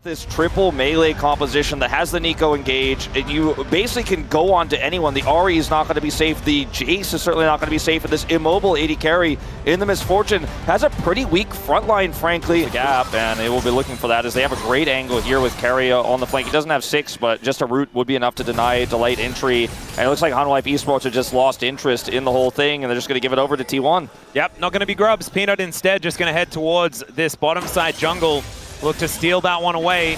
This triple melee composition that has the Nico engage, and you basically can go on to anyone. The Ahri is not going to be safe. The Jace is certainly not going to be safe. And this immobile AD carry in the Misfortune has a pretty weak front line, frankly. The gap, and they will be looking for that as they have a great angle here with Keria on the flank. He doesn't have 6, but just a root would be enough to deny Delight entry. And it looks like Hanwha Life Esports have just lost interest in the whole thing, and they're just going to give it over to T1. Yep, not going to be grubs. Peanut instead just going to head towards this bottom side jungle. Look to steal that one away.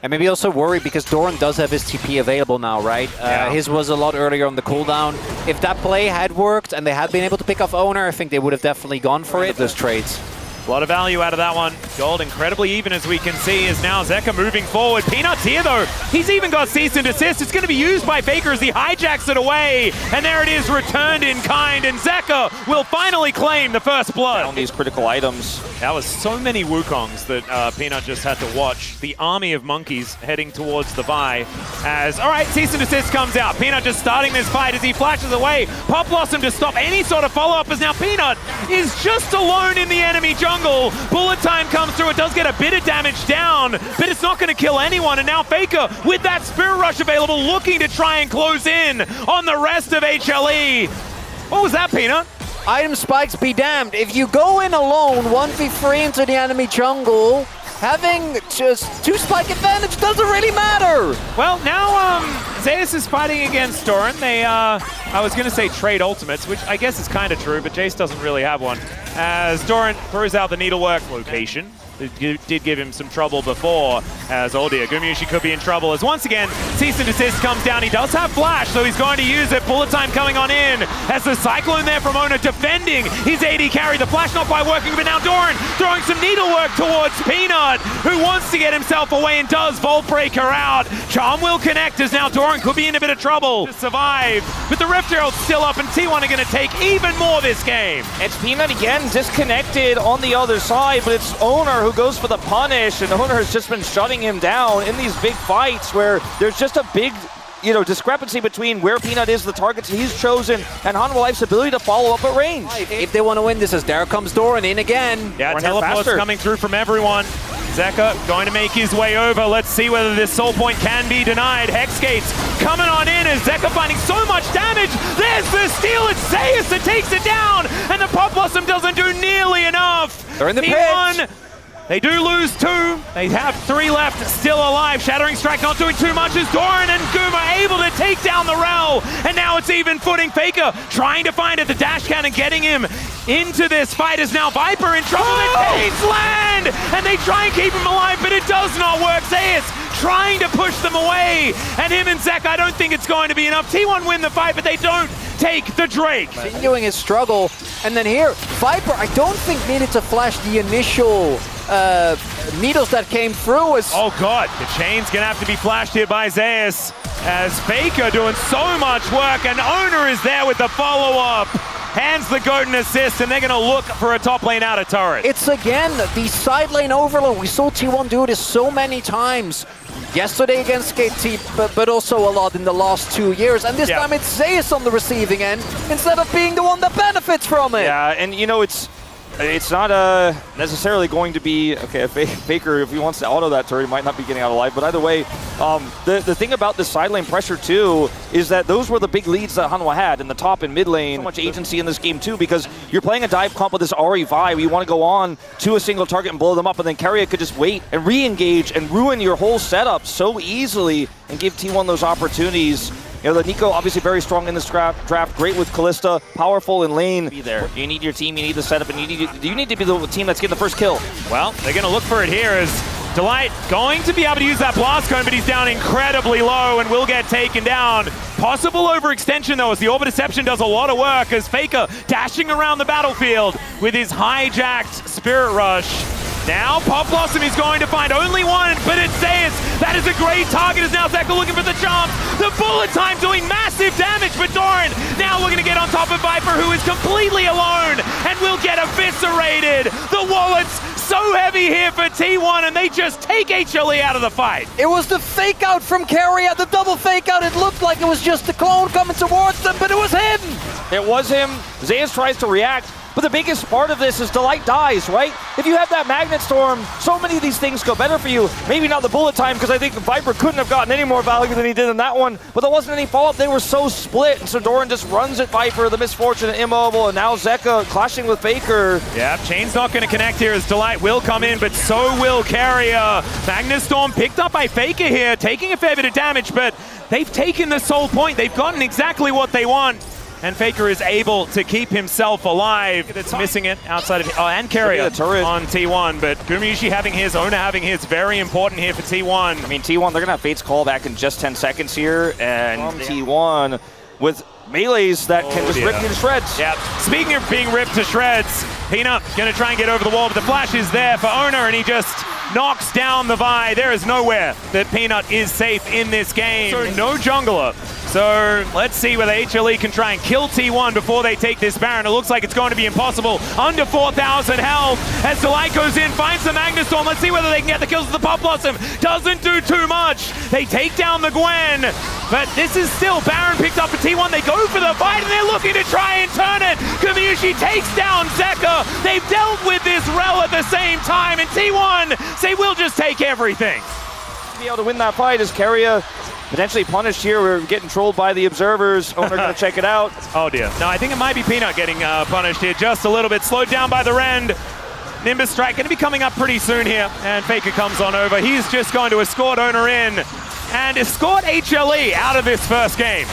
And maybe also worry because Doran does have his TP available now, right? Yeah. His was a lot earlier on the cooldown. If that play had worked and they had been able to pick off Owner, I think they would have definitely gone for it. Those trades. A lot of value out of that one. Gold incredibly even, as we can see, is now Zeka moving forward. Peanut's here, though. He's even got cease and desist. It's going to be used by Faker as he hijacks it away. And there it is, returned in kind. And Zeka will finally claim the first blood. On these critical items. That was so many Wukongs that Peanut just had to watch. The army of monkeys heading towards the Vi. As, all right, cease and desist comes out. Peanut just starting this fight as he flashes away. popBlossom to stop any sort of follow-up, as now Peanut is just alone in the enemy jungle. Bullet time comes through. It does get a bit of damage down, but it's not going to kill anyone. And now Faker, with that Spirit Rush available, looking to try and close in on the rest of HLE. What was that, Peanut? Item spikes be damned. If you go in alone, 1v3 into the enemy jungle, having just 2 spike advantage doesn't really matter. Well, now Zeus is fighting against Doran. They, I was going to say trade ultimates, which I guess is kind of true, but Jace doesn't really have one. As Doran throws out the needlework location. It did give him some trouble before, as oh dear, Gumayusi could be in trouble, as once again, cease and desist comes down. He does have flash, so he's going to use it. Bullet time coming on in, as the Cyclone there from Ona defending his AD carry. The flash not quite working, but now Doran throwing some needlework towards Peanut, who wants to get himself away and does Vault Breaker out. Charm will connect, as now Doran could be in a bit of trouble to survive, but the Rift Herald's still up, and T1 are going to take even more this game. It's Peanut again, disconnected on the other side, but it's Owner who goes for the punish, and Owner has just been shutting him down in these big fights where there's just a big, discrepancy between where Peanut is, the targets he's chosen, and Hanwha Life's ability to follow up at range. If they want to win this, as there comes Doran in again. Yeah, teleports coming through from everyone. Zeka going to make his way over. Let's see whether this soul point can be denied. Hex Gates coming on in as Zeka finding so much damage. There's the steal. It's Zeus that takes it down, and the popBlossom doesn't do nearly enough. They're in the T1, pit. they do lose 2. They have 3 left, still alive. Shattering Strike not doing too much as Doran and Goom are able to take down the Rel. And now it's even footing. Faker trying to find it. The dash cannon getting him into this fight is now Viper in trouble. The Tails land! And they try and keep him alive, but it does not work. Zeus trying to push them away. And him and Zek, I don't think it's going to be enough. T1 win the fight, but they don't take the Drake. Continuing his struggle. And then here, Viper, I don't think needed to flash the initial needles that came through. Oh god, the chain's gonna have to be flashed here by Zeus, as Faker doing so much work, and Owner is there with the follow-up. Hands the goat and assist, and they're gonna look for a top lane out of turret. It's again the side lane overload. We saw T1 do this so many times. Yesterday against KT, but also a lot in the last 2 years. And this time it's Zeus on the receiving end, instead of being the one that benefits from it. Yeah, and it's not necessarily going to be, okay, Faker, if he wants to auto that turret, he might not be getting out alive. But either way, the thing about this side lane pressure too is that those were the big leads that Hanwha had in the top and mid lane. So much agency in this game too, because you're playing a dive comp with this Ahri Vi where you want to go on to a single target and blow them up, and then Keria could just wait and re-engage and ruin your whole setup so easily and give T1 those opportunities. The Nico obviously very strong in this draft, great with Kalista, powerful in lane. Be there. You need your team, you need the setup, and you need to be the team that's getting the first kill. Well, they're going to look for it here as Delight going to be able to use that blast cone, but he's down incredibly low and will get taken down. Possible overextension though, as the Orbit Deception does a lot of work, as Faker dashing around the battlefield with his hijacked Spirit Rush. Now popBlossom is going to find only one, but it's Zeus. That is a great target, as now Zeka looking for the jump. The bullet time doing massive damage, but Doran now looking to get on top of Viper, who is completely alone and will get eviscerated. The wallet's so heavy here for T1, and they just take HLE out of the fight. It was the fake out from Keria, the double fake out. It looked like it was just the clone coming towards them, but it was him. It was him. Zeus tries to react, but the biggest part of this is Delight dies, right? If you have that Magnet Storm, so many of these things go better for you. Maybe not the bullet time, because I think Viper couldn't have gotten any more value than he did in that one, but there wasn't any fault. They were so split, and so Doran just runs at Viper, the misfortunate immobile, and now Zeka clashing with Faker. Yeah, Chain's not going to connect here as Delight will come in, but so will Carrier. Magnet Storm picked up by Faker here, taking a fair bit of damage, but they've taken the soul point. They've gotten exactly what they want. And Faker is able to keep himself alive. It's missing it outside of... Oh, and Carrier on T1. But Gumayusi having his, Owner having his, very important here for T1. I mean, T1, they're going to have Fate's call back in just 10 seconds here. And T1 with melees that can just rip you to shreds. Yeah. Speaking of being ripped to shreds, Peanut going to try and get over the wall, but the flash is there for Owner, and he just knocks down the Vi. There is nowhere that Peanut is safe in this game. So no jungler. So let's see whether HLE can try and kill T1 before they take this Baron. It looks like it's going to be impossible. Under 4,000 health as Delight goes in, finds the Magnet Storm. Let's see whether they can get the kills with the Pop Blossom. Doesn't do too much. They take down the Gwen, but this is still Baron picked up for T1. They go for the fight and they're looking to try and turn it. Gumayusi takes down Zeka. They've dealt with this Rel at the same time, and T1 say we'll just take everything. Be able to win that fight as Carrier potentially punished here. We're getting trolled by the observers. Owner gonna check it out. Oh dear. No, I think it might be Peanut getting punished here just a little bit. Slowed down by the Rend. Nimbus Strike gonna be coming up pretty soon here. And Faker comes on over. He's just going to escort Owner in and escort HLE out of this first game.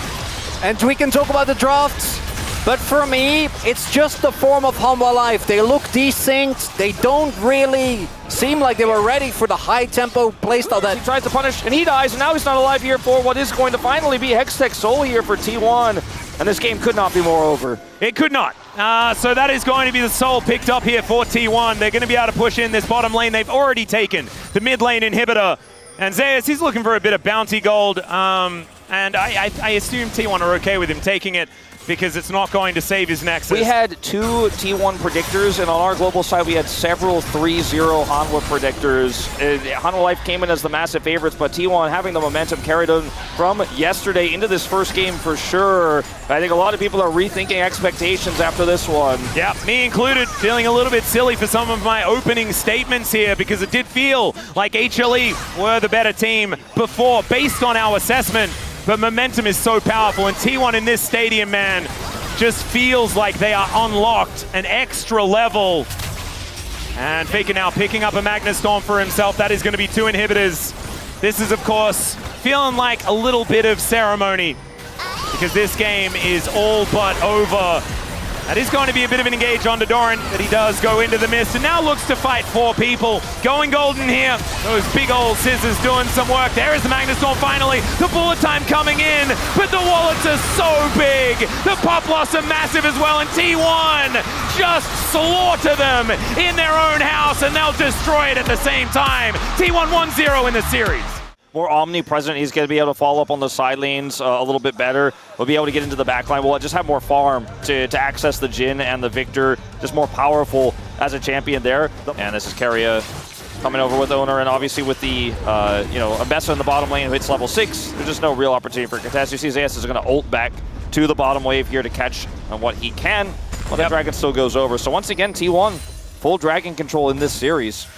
And we can talk about the drafts, but for me, it's just the form of Hanwha Life. They look desynced. They don't really seem like they were ready for the high-tempo playstyle that... He tries to punish, and he dies, and now he's not alive here for what is going to finally be Hextech Soul here for T1. And this game could not be more over. It could not. So that is going to be the soul picked up here for T1. They're going to be able to push in this bottom lane. They've already taken the mid lane inhibitor. And Zeus, he's looking for a bit of bounty gold. And I assume T1 are okay with him taking it, because it's not going to save his Nexus. We had 2 T1 predictors, and on our global side, we had several 3-0 Hanwha predictors. Hanwha Life came in as the massive favorites, but T1 having the momentum carried on from yesterday into this first game for sure. I think a lot of people are rethinking expectations after this one. Yeah, me included, feeling a little bit silly for some of my opening statements here, because it did feel like HLE were the better team before, based on our assessment. But momentum is so powerful, and T1 in this stadium, man, just feels like they are unlocked an extra level. And Faker now picking up a Magnet Storm for himself. That is going to be 2 inhibitors. This is, of course, feeling like a little bit of ceremony, because this game is all but over. That is going to be a bit of an engage on Doran, but he does go into the mist and now looks to fight 4 people. Going golden here. Those big old scissors doing some work. There is the Magnet Storm finally. The bullet time coming in, but the wallets are so big. The pop loss are massive as well, and T1 just slaughter them in their own house, and they'll destroy it at the same time. T1 1-0 in the series. More omnipresent, he's going to be able to follow up on the side lanes a little bit better. We'll be able to get into the back line. We'll just have more farm to access the Jhin and the Victor. Just more powerful as a champion there. And this is Carrier coming over with Owner, and obviously with the, Ambessa in the bottom lane who hits level 6, there's just no real opportunity for contest. You see Zeus is going to ult back to the bottom wave here to catch on what he can, while the Dragon still goes over. So once again, T1, full Dragon control in this series.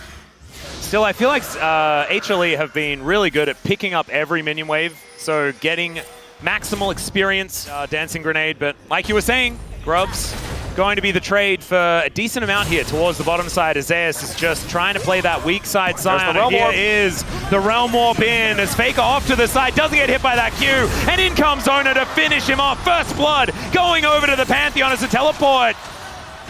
Still, I feel like HLE have been really good at picking up every minion wave, so getting maximal experience, Dancing Grenade, but like you were saying, Grubs going to be the trade for a decent amount here towards the bottom side. Zeus is just trying to play that weak side Scion, and here is the Realm Warp in as Faker off to the side, doesn't get hit by that Q, and in comes Owner to finish him off. First blood going over to the Pantheon as a teleport.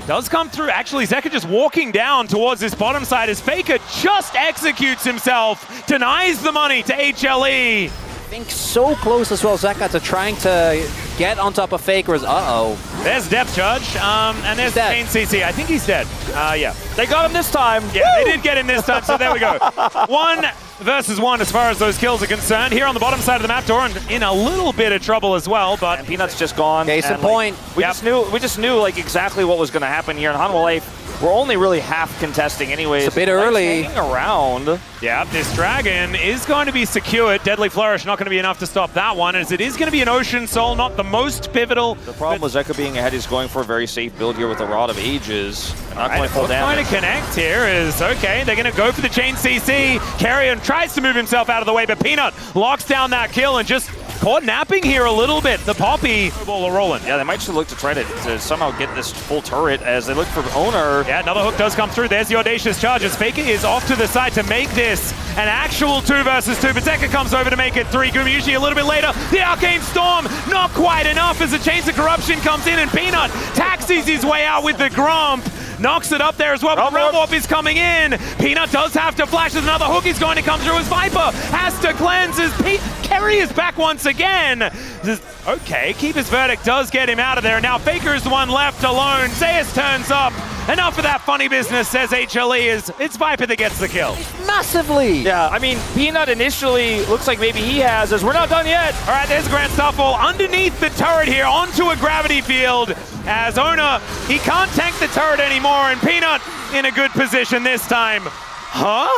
Does come through. Actually, Zeka just walking down towards this bottom side as Faker just executes himself, denies the money to HLE. I think so close as well, Zeka, to trying to get on top of Faker's. There's Depth Charge, and there's Chain CC. I think he's dead. Yeah. They got him this time. Yeah, they did get him this time, so there we go. 1 versus 1 as far as those kills are concerned. Here on the bottom side of the map, Doran in a little bit of trouble as well, but and Peanut's just gone. Case in point. We just knew like exactly what was going to happen here. And Hanwha Life, we're only really half contesting anyways. It's a bit early. Hanging around. Yeah, this dragon is going to be secured. Deadly Flourish not going to be enough to stop that one, as it is going to be an Ocean Soul, not the most pivotal. The problem with Zeka being ahead, he's going for a very safe build here with the Rod of Ages. Not Right, going full damage. trying to connect here is, okay, they're going to go for the chain CC. Carrion tries to move himself out of the way, but Peanut locks down that kill and just caught napping here a little bit. The Poppy ball are rolling. Yeah, they might just look to try to somehow get this full turret as they look for owner. Yeah, another hook does come through. There's the audacious charge as Faker is off to the side to make this an actual 2 versus 2. But Zeka comes over to make it 3. Gumayusi a little bit later. The Arcane Storm, not quite enough as the Chains of Corruption comes in and Peanut taxis his way out with the Grump. Knocks it up there as well, but the Realm Warp is coming in. Peanut does have to flash as another hook is going to come through as Viper has to cleanse as Kerry is back once again. Okay, Keeper's Verdict does get him out of there. Now Faker is the one left alone. Zayas turns up. Enough of that funny business, says HLE. It's Viper that gets the kill. Massively. Yeah, I mean, Peanut initially looks like maybe he has, as we're not done yet. All right, there's Grand Stuffle underneath the turret here onto a gravity field as Ona, he can't tank the turret anymore, and Peanut in a good position this time. Huh?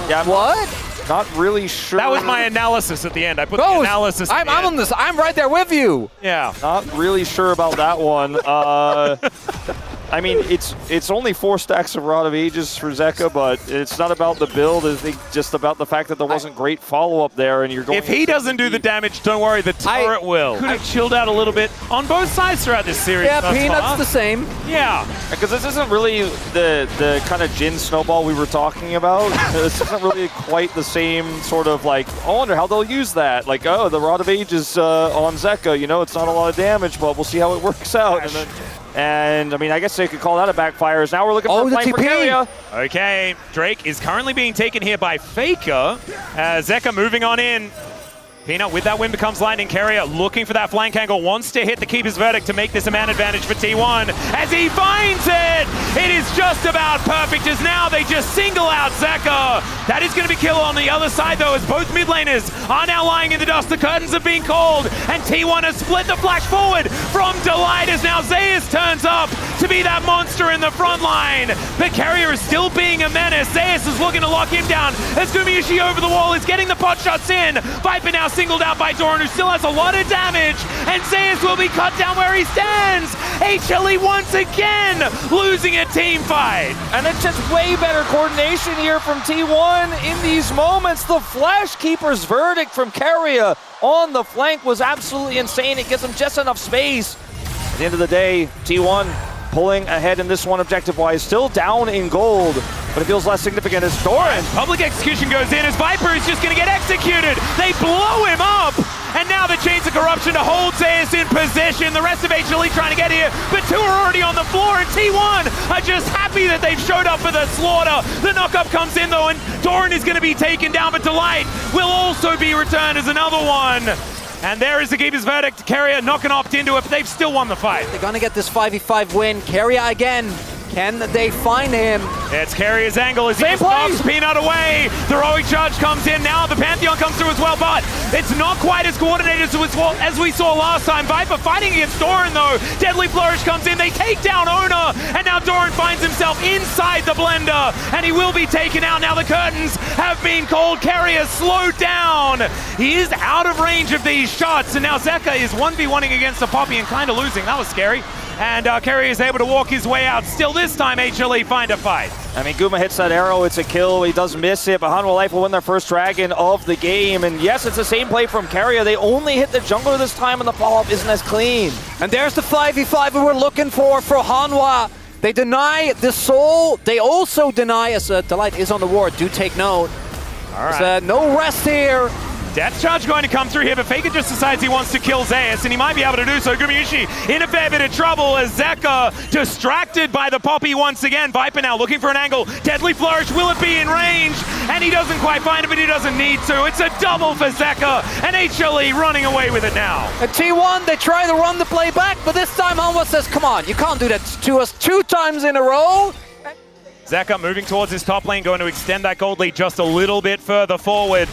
Yeah, What? not really sure. That was my analysis at the end. I put the analysis at I'm the end. on this. I'm right there with you. Yeah. Not really sure about that one. I mean, it's only 4 stacks of Rod of Ages for Zeka, but it's not about the build. It's just about the fact that there wasn't great follow-up there, and you're going. If he doesn't do the damage, don't worry, the turret will. Could have chilled out a little bit on both sides throughout this series. Yeah, thus Peanut's far. the same. Yeah. Because this isn't really the kind of Jin snowball we were talking about. This isn't really quite the same sort of like, I wonder how they'll use that. Like, oh, the Rod of Ages on Zeka, you know, it's not a lot of damage, but we'll see how it works out. And I mean, I guess they could call that a backfire. As now we're looking for a flank for Carrier. Okay, Drake is currently being taken here by Faker. Zeka moving on in. Peanut with that win becomes lightning. Carrier looking for that flank angle, wants to hit the Keeper's Verdict to make this a man advantage for T1. As he finds it, it is just about perfect as now they just single out Zeka. That is going to be killed on the other side though, as both mid laners are now lying in the dust. The curtains have been called and T1 has split the flash forward from Delight as now Zayas turns up to be that monster in the front line. But Carrier is still being a menace. Zayas is looking to lock him down as Gumayusi over the wall is getting the pot shots in. Viper now singled out by Doran, who still has a lot of damage, and Zayas will be cut down where he stands. HLE once again losing a team fight. And it's just way better coordination here from T1 in these moments. The Flash Keeper's Verdict from Carrier on the flank was absolutely insane. It gives him just enough space. At the end of the day, T1 pulling ahead in this one objective-wise, still down in gold, but it feels less significant as Doran. Public execution goes in as Viper is just going to get executed. They blow him up, and now the Chains of Corruption to hold Zayas in position. The rest of HLE trying to get here, but 2 are already on the floor, and T1 are just happy that they've showed up for the slaughter. The knockup comes in though, and Doran is going to be taken down, but Delight will also be returned as another one. And there is the Keeper's Verdict. Carrier not going to opt into it, but they've still won the fight. They're gonna get this 5v5 win. Carrier again. Can they find him? It's Carrier's angle as he just knocks Peanut away. The heroic charge comes in now. The Pantheon comes through as well, but it's not quite as coordinated as we saw last time. Viper fighting against Doran though. Deadly Flourish comes in. They take down Ona, and now Doran finds himself inside the blender, and he will be taken out. Now the curtains have been called. Carrier slowed down. He is out of range of these shots, and now Zeka is 1v1ing against the Poppy and kind of losing. That was scary. And Carrier is able to walk his way out. Still this time, HLE find a fight. I mean, Guma hits that arrow, it's a kill, he does miss it, but Hanwha Life will win their first dragon of the game. And yes, it's the same play from Carrier. They only hit the jungler this time, and the follow-up isn't as clean. And there's the 5v5 we were looking for Hanwha. They deny the soul. They also deny, as Delight is on the ward, do take note. All right. There's no rest here. Death charge going to come through here, but Faker just decides he wants to kill Zayas, and he might be able to do so. Gumayusi in a fair bit of trouble as Zeka distracted by the Poppy once again. Viper now looking for an angle. Deadly Flourish, will it be in range? And he doesn't quite find it, but he doesn't need to. It's a double for Zeka, and HLE running away with it now. At T1, they try to run the play back, but this time Hanwha says, come on, you can't do that to us 2 times in a row. Zeka moving towards his top lane, going to extend that gold lead just a little bit further forward.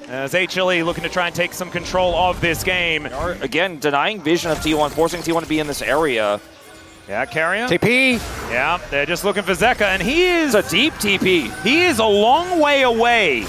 As HLE looking to try and take some control of this game. Again, denying vision of T1, forcing T1 to be in this area. Yeah, Carrier. TP. Yeah, they're just looking for Zeka, and he is It's a deep TP. He is a long way away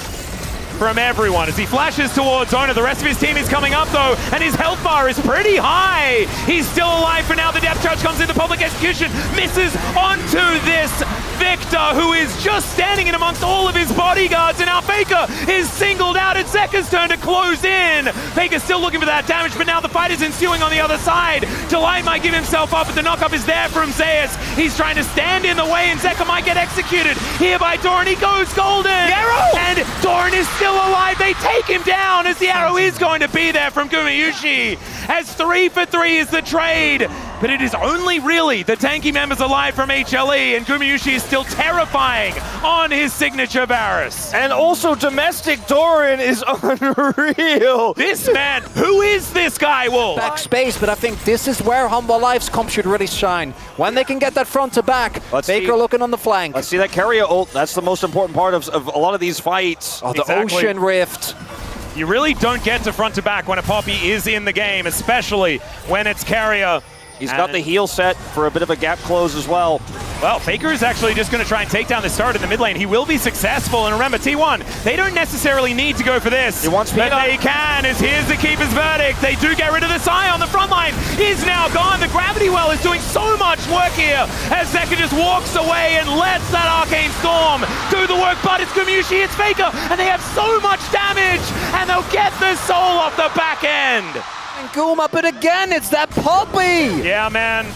from everyone as he flashes towards Owner. The rest of his team is coming up though, and his health bar is pretty high. He's still alive for now. The depth charge comes in. The public execution misses onto this Victor, who is just standing in amongst all of his bodyguards, and now Faker is singled out. It's Zeka's turn to close in. Faker's still looking for that damage, but now the fight is ensuing on the other side. Delight might give himself up, but the knockup is there from Zeus. He's trying to stand in the way, and Zeka might get executed here by Doran. He goes golden. Arrow! And Doran is still alive. They take him down as the arrow is going to be there from Gumayushi. As 3 for 3 is the trade. But it is only really the tanky members alive from HLE, and Gumayushi is still terrifying on his signature Varus. And also domestic Doran is unreal. This man, who is this guy, Wolf? Backspace, but I think this is where Hanwha Life's comp should really shine. When they can get that front to back, Baker looking on the flank. Let's see that carrier ult. That's the most important part of a lot of these fights. Oh, the Ocean Rift. You really don't get to front to back when a Poppy is in the game, especially when it's carrier. He's got the heal set for a bit of a gap close as well. Well, Faker is actually just going to try and take down the start in the mid lane. He will be successful, and remember, T1, they don't necessarily need to go for this. He wants but they can, as here's the Keeper's verdict. They do get rid of the Psy on the front line. He's now gone. The Gravity Well is doing so much work here, as Zeka just walks away and lets that Arcane Storm do the work, but it's Gumayushi, it's Faker, and they have so much damage, and they'll get the soul off the back end. And Guma, but again, it's that Poppy! Yeah, man.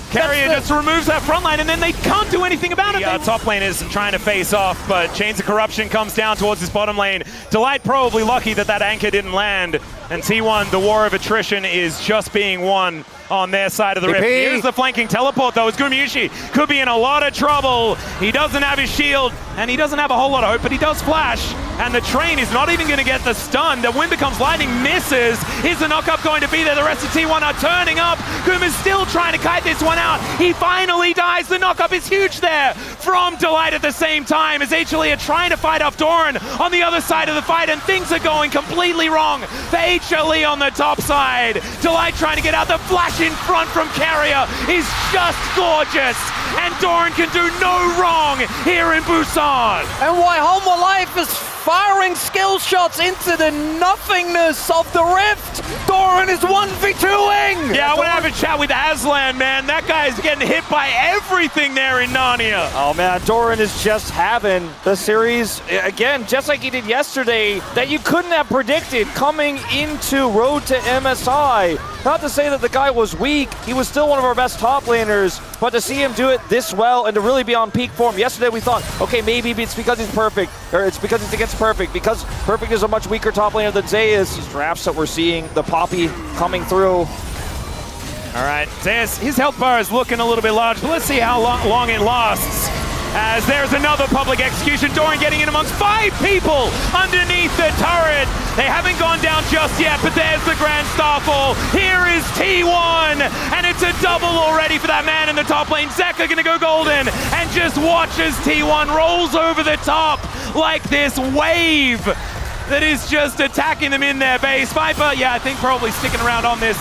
Carrier just removes that front line, and then they can't do anything about it. Top lane is trying to face off, but Chains of Corruption comes down towards his bottom lane. Delight probably lucky that that anchor didn't land. And T1, the war of attrition is just being won on their side of the rift. Here's the flanking teleport, though, as Gumayushi could be in a lot of trouble. He doesn't have his shield, and he doesn't have a whole lot of hope, but he does flash. And the train is not even going to get the stun. The wind becomes lightning, misses. Is the knockup going to be there? The rest of T1 are turning up. Guma's still trying to kite this one out. He finally dies. The knockup is huge there from Delight at the same time, as HLE are trying to fight off Doran on the other side of the fight, and things are going completely wrong for HLE on the top side. Delight trying to get out. The flash in front from Carrier is just gorgeous, and Doran can do no wrong here in Busan. And why Hanwha Life is firing skill shots into the nothingness of the rift. Doran is 1v2ing. Yeah, I want to have a chat with Aslan, man. That guy is getting hit by everything there in Narnia. Oh man, Doran is just having the series, again, just like he did yesterday, that you couldn't have predicted coming into Road to MSI. Not to say that the guy was weak, he was still one of our best top laners, but to see him do it this well and to really be on peak form. Yesterday we thought, okay, maybe it's because he's perfect, or it's because it's against perfect, because perfect is a much weaker top laner than Zeus. These drafts that we're seeing, the Poppy coming through. All right, Zeus, his health bar is looking a little bit large, but let's see how long it lasts. As there's another public execution. Doran getting in amongst 5 people underneath the turret. They haven't gone down just yet, but there's the Grand Starfall. Here is T1, and it's a double already for that man in the top lane. Zeka gonna go golden, and just watch as T1 rolls over the top like this wave that is just attacking them in their base. Viper, yeah, I think probably sticking around on this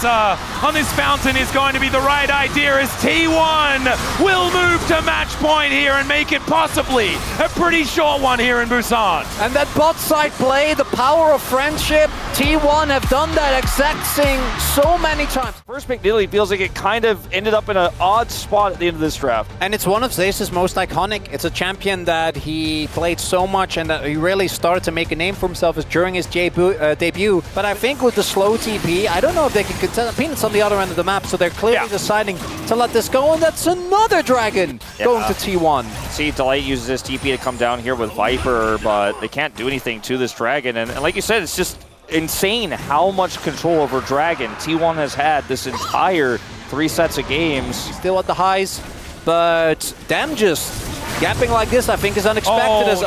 fountain is going to be the right idea, as T1 will move to match point here and make it possibly a pretty short one here in Busan. And that bot side play, the power of friendship, T1 have done that exact thing so many times. First pick nearly feels like it kind of ended up in an odd spot at the end of this draft. And it's one of Zeus's most iconic. It's a champion that he played so much and that he really started to make a name for himself during his debut. But I think with the slow TP, I don't know if they can contest. Peanuts on the other end of the map, so they're clearly deciding to let this go, and that's another dragon going to T1. See, Delight uses this TP to come down here with Viper, but they can't do anything to this dragon. And like you said, it's just insane how much control over dragon T1 has had this entire 3 sets of games. Still at the highs, but them just gapping like this, I think, is unexpected.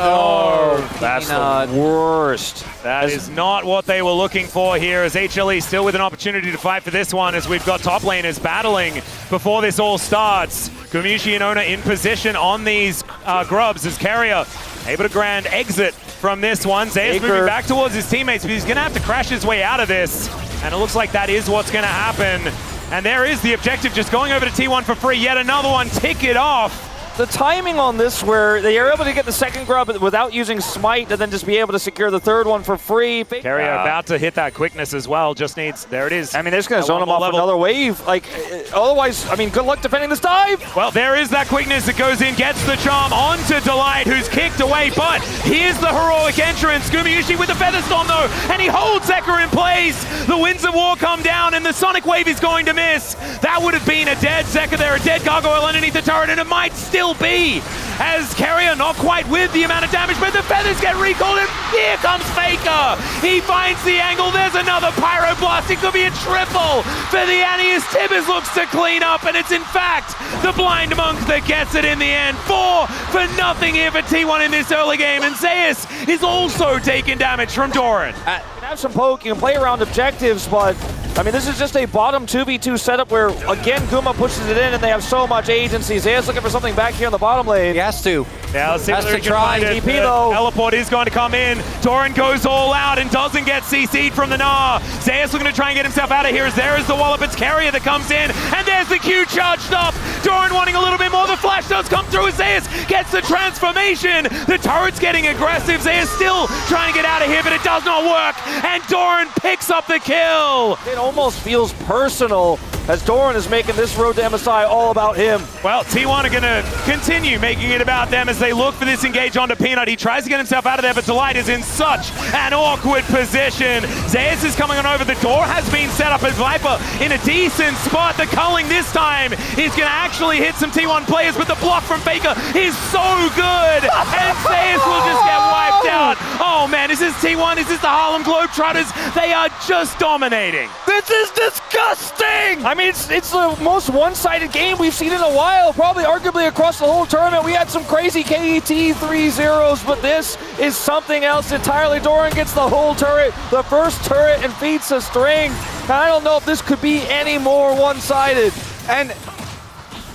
That's the worst. That is not what they were looking for here, as HLE still with an opportunity to fight for this one, as we've got top laners battling before this all starts. Gumayushi and Ona in position on these grubs, as Carrier able to grand exit from this one. Zeus moving back towards his teammates, but he's going to have to crash his way out of this. And it looks like that is what's going to happen. And there is the objective, just going over to T1 for free. Yet another one, tick it off. The timing on this, where they are able to get the second grub without using Smite, and then just be able to secure the third one for free. Carrier about to hit that quickness as well. Just needs, there it is. I mean, they're just going to zone him off another wave. Like, otherwise, I mean, good luck defending this dive. Well, there is that quickness that goes in, gets the charm onto Delight, who's kicked away. But here's the heroic entrance. Gumayusi with the Feather Storm, though, and he holds Zeka in place. The Winds of War come down, and the Sonic Wave is going to miss. That would have been a dead Zeka there, a dead Gargoyle underneath the turret, and it might still be, as Carrier not quite with the amount of damage, but the feathers get recalled, and here comes Faker. He finds the angle. There's another Pyroblast. It could be a triple for the Annius. Tibbers looks to clean up, and it's in fact the Blind Monk that gets it in the end. 4 for nothing here for T1 in this early game, and Zeus is also taking damage from Doran. You can have some poke, you can play around objectives, but I mean, this is just a bottom 2v2 setup where, again, Guma pushes it in and they have so much agency. Zeus looking for something back here in the bottom lane. He has to. Yeah, let's see Has whether to he can try. find it. DP though. Teleport is going to come in. Doran goes all out and doesn't get CC'd from the Gnar. Zeus looking to try and get himself out of here, as there is the wallop. It's Carrier that comes in, and there's the Q charged up. Doran wanting a little bit more. The flash does come through as Zeus gets the transformation. The turret's getting aggressive. Zeus still trying to get out of here, but it does not work, and Doran picks up the kill. It almost feels personal, as Doran is making this road to MSI all about him. Well, T1 are going to continue making it about them as they look for this engage onto Peanut. He tries to get himself out of there, but Delight is in such an awkward position. Zeus is coming on over. The door has been set up as Viper in a decent spot. The culling this time is going to actually hit some T1 players, but the block from Faker is so good, and Zeus will just get wiped out. Oh man, is this T1? Is this the Harlem Globetrotters? They are just dominating. This is disgusting! I mean, it's the most one-sided game we've seen in a while, probably arguably across the whole tournament. We had some crazy KET 3-0s, but this is something else entirely. Doran gets the whole turret, the first turret, and feeds a string. I don't know if this could be any more one-sided. And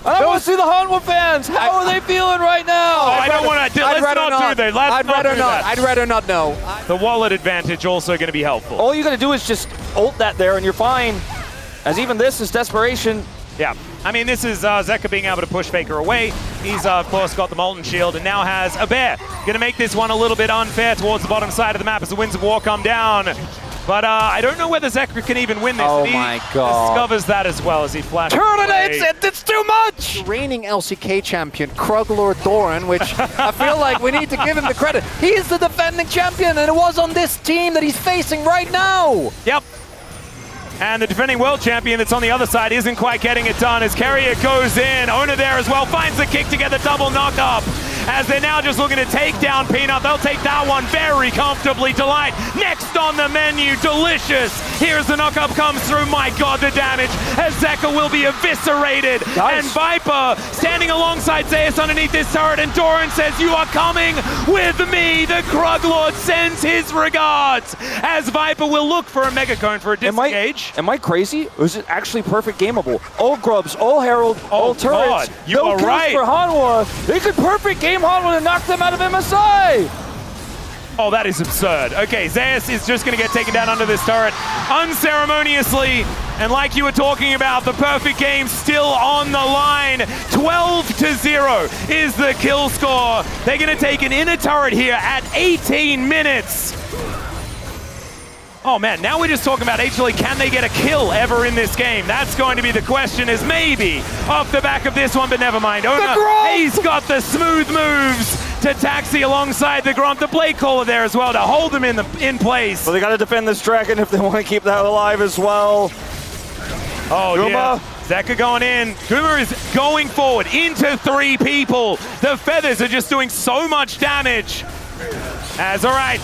I want to see the Hanwha fans. How are they feeling right now? I don't want to. Let's not do that. I'd rather not. I'd rather not know. The wallet advantage also going to be helpful. All you got to do is just ult that there, and you're fine. As even this is desperation. Yeah. I mean, this is Zeka being able to push Faker away. He's, of course, got the Molten Shield and now has a bear. Going to make this one a little bit unfair towards the bottom side of the map as the Winds of War come down. But I don't know whether Zeka can even win this. Oh he my God. discovers that as well as he flashes Terminates away. it! It's too much! Reigning LCK champion, Kruglord Doran, which I feel like we need to give him the credit. He is the defending champion, and it was on this team that he's facing right now. Yep. And the defending world champion that's on the other side isn't quite getting it done as Carrier goes in. Owner there as well, finds the kick to get the double knock up. As they're now just looking to take down Peanut. They'll take that one very comfortably. Delight next on the menu, delicious. Here's the knock up comes through. My God, the damage as Zeka will be eviscerated. Nice. And Viper standing alongside Zeus underneath this turret, and Doran says, you are coming with me. The Kruglord sends his regards as Viper will look for a Mega Cone for a disengage. Am I crazy? Or is it actually perfect gameable? All grubs, all herald, all turrets. God, you no are kills right. for Hanwha. They could perfect game Hanwha to knock them out of MSI. Oh, that is absurd. Okay, Zeus is just going to get taken down under this turret unceremoniously. And like you were talking about, the perfect game still on the line. 12-0 is the kill score. They're going to take an inner turret here at 18 minutes. Oh man, now we're just talking about HLE. Can they get a kill ever in this game? That's going to be the question, is maybe off the back of this one, but never mind. He's got the smooth moves to taxi alongside the Gromp. The Blade Caller there as well to hold them in place. Well, they got to defend this dragon if they want to keep that alive as well. Oh, Guma. yeah. Zeka going in. Guma is going forward into 3 people. The feathers are just doing so much damage. As all right.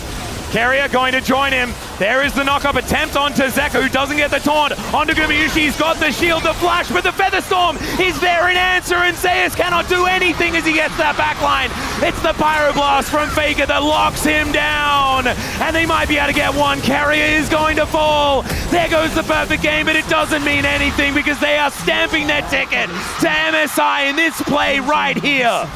Carrier going to join him. There is the knock-up attempt onto Zeka, who doesn't get the taunt. Onto Gumayusi, he's got the shield, the flash, but the Feather Storm is there in answer, and Zeus cannot do anything as he gets that backline. It's the Pyroblast from Faker that locks him down, and they might be able to get one. Carrier is going to fall. There goes the perfect game, but it doesn't mean anything because they are stamping their ticket to MSI in this play right here.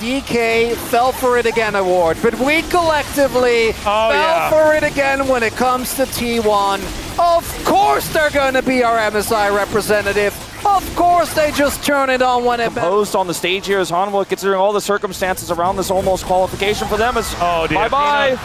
DK fell for it again award, but we collectively fell for it again when it comes to T1. Of course they're going to be our MSI representative. Of course they just turn it on when it matters. Composed on the stage here is Hanwha, considering all the circumstances around this almost qualification for them. Is bye-bye.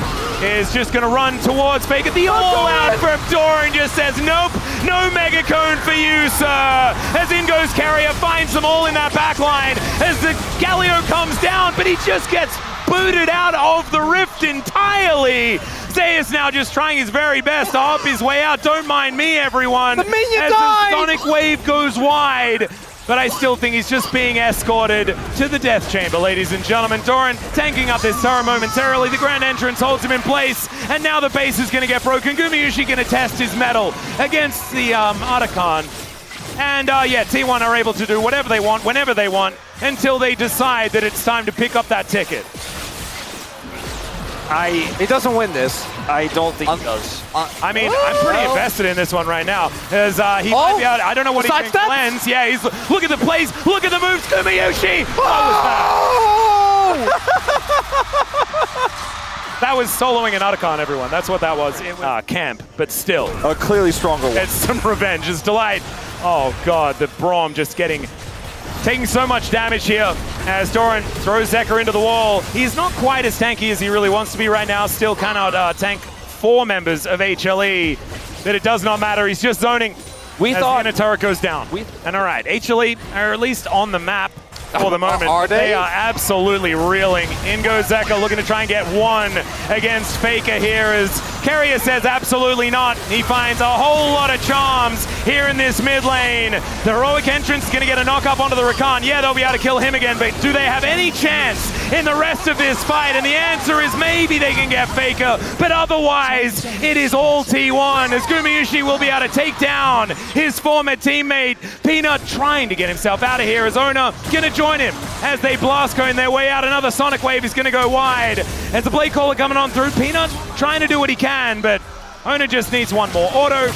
Is just going to run towards Faker. The all-out from Doran just says, nope, no Mega Cone for you, sir. As in goes Carrier, finds them all in that back line. As the Galio comes down, but he just gets booted out of the Rift entirely. Zeus now just trying his very best to hop his way out. Don't mind me, everyone. The minion as died! the Sonic Wave goes wide. But I still think he's just being escorted to the death chamber, ladies and gentlemen. Doran tanking up this turret momentarily. The grand entrance holds him in place. And now the base is going to get broken. Gumayusi going to test his mettle against the Otacon. And yeah, T1 are able to do whatever they want, whenever they want, until they decide that it's time to pick up that ticket. He doesn't win this. I don't think he does. I mean, I'm pretty invested in this one right now. As he might be out, I don't know what he can cleanse. Yeah, he's look at the plays, look at the moves, Gumayusi! That was soloing an Otacon, everyone. That's what that was. Camp, but still. A clearly stronger one. It's some revenge. It's Delight. Oh god, the Braum just taking so much damage here as Doran throws Zeker into the wall. He's not quite as tanky as he really wants to be right now. Still cannot tank 4 members of HLE. But it does not matter. He's just zoning. We thought the turret goes down. And all right, HLE are at least on the map for the moment. Are they? They are absolutely reeling. In goes Zeker looking to try and get one against Faker here as Carrier says absolutely not. He finds a whole lot of charms here in this mid lane. The heroic entrance is going to get a knock up onto the Rakan. Yeah, they'll be able to kill him again, but do they have any chance in the rest of this fight? And the answer is maybe they can get Faker, but otherwise it is all T1 as Gumayusi will be able to take down his former teammate. Peanut trying to get himself out of here as Ona going to join him as they blast cone their way out. Another Sonic Wave is going to go wide as the Blade Caller coming on through. Peanut trying to do what he can, but Ona just needs one more auto,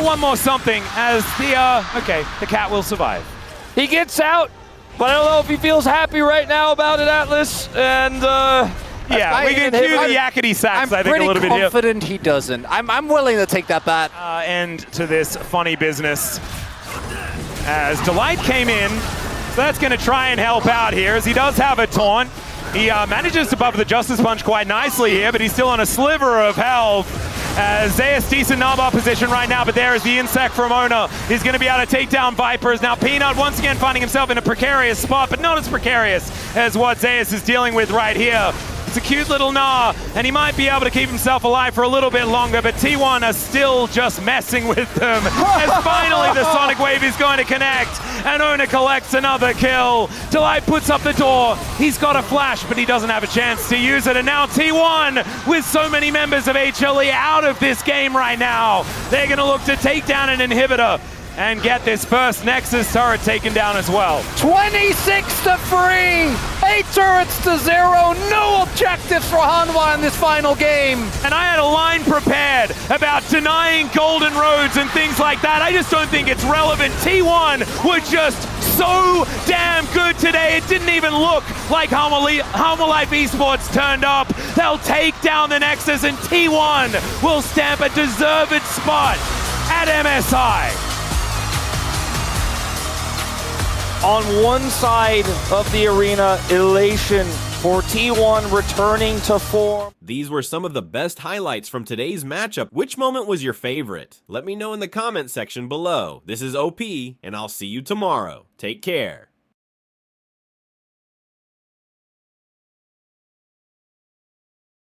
one more something as the cat will survive. He gets out, but I don't know if he feels happy right now about it, Atlas. And yeah, we can do the yakety sax, I think, a little bit here. I'm pretty confident he doesn't. I'm willing to take that bat. End to this funny business as Delight came in. So that's going to try and help out here as he does have a taunt. He manages to buff the Justice Punch quite nicely here, but he's still on a sliver of health. Zeus decent knob position right now, but there is the insect from Ona. He's going to be able to take down Vipers. Now Peanut once again finding himself in a precarious spot, but not as precarious as what Zeus is dealing with right here. It's a cute little gnaw, and he might be able to keep himself alive for a little bit longer, but T1 are still just messing with them. As finally the Sonic Wave is going to connect, and Ona collects another kill. Delight puts up the door. He's got a flash, but he doesn't have a chance to use it, and now T1, with so many members of HLE out of this game right now, they're going to look to take down an inhibitor and get this first Nexus turret taken down as well. 26-3, 8 turrets to 0, no objectives for Hanwha in this final game. And I had a line prepared about denying golden roads and things like that. I just don't think it's relevant. T1 were just so damn good today. It didn't even look like Hanwha Life Esports turned up. They'll take down the Nexus and T1 will stamp a deserved spot at MSI. On one side of the arena, elation for T1 returning to form. These were some of the best highlights from today's matchup. Which moment was your favorite? Let me know in the comment section below. This is OP, and I'll see you tomorrow. Take care.